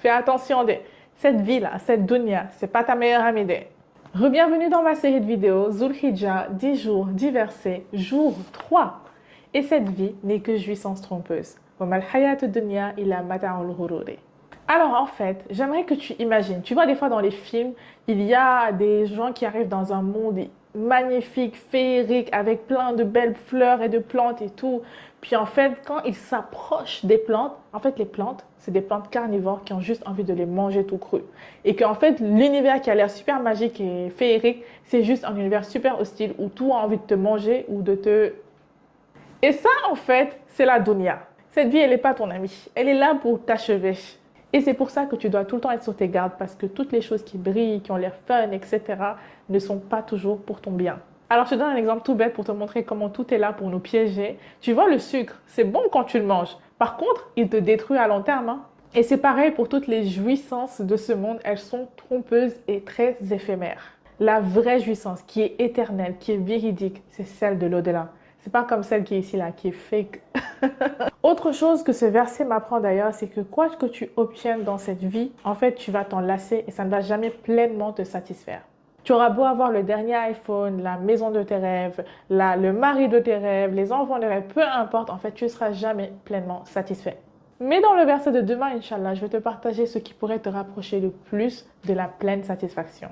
Fais attention, cette vie-là, cette dunya, c'est pas ta meilleure amie. Bienvenue dans ma série de vidéos Zul Hijjah, 10 jours, 10 versets, jour 3. Et cette vie n'est que jouissance trompeuse. Alors en fait, j'aimerais que tu imagines, tu vois des fois dans les films, il y a des gens qui arrivent dans un monde magnifique, féerique, avec plein de belles fleurs et de plantes et tout. Puis en fait, quand ils s'approchent des plantes, en fait les plantes, c'est des plantes carnivores qui ont juste envie de les manger tout cru. Et qu'en fait, l'univers qui a l'air super magique et féerique, c'est juste un univers super hostile où tout a envie de te manger ou de te... Et ça, en fait, c'est la dunya. Cette vie, elle n'est pas ton amie. Elle est là pour t'achever. Et c'est pour ça que tu dois tout le temps être sur tes gardes parce que toutes les choses qui brillent, qui ont l'air fun, etc. ne sont pas toujours pour ton bien. Alors, je te donne un exemple tout bête pour te montrer comment tout est là pour nous piéger. Tu vois, le sucre, c'est bon quand tu le manges. Par contre, il te détruit à long terme. Hein. Et c'est pareil pour toutes les jouissances de ce monde. Elles sont trompeuses et très éphémères. La vraie jouissance qui est éternelle, qui est véridique, c'est celle de l'au-delà. C'est pas comme celle qui est ici, là, qui est fake. Autre chose que ce verset m'apprend d'ailleurs, c'est que quoi que tu obtiennes dans cette vie, en fait, tu vas t'en lasser et ça ne va jamais pleinement te satisfaire. Tu auras beau avoir le dernier iPhone, la maison de tes rêves, le mari de tes rêves, les enfants de tes rêves, peu importe, en fait, tu ne seras jamais pleinement satisfait. Mais dans le verset de demain, Inch'Allah, je vais te partager ce qui pourrait te rapprocher le plus de la pleine satisfaction.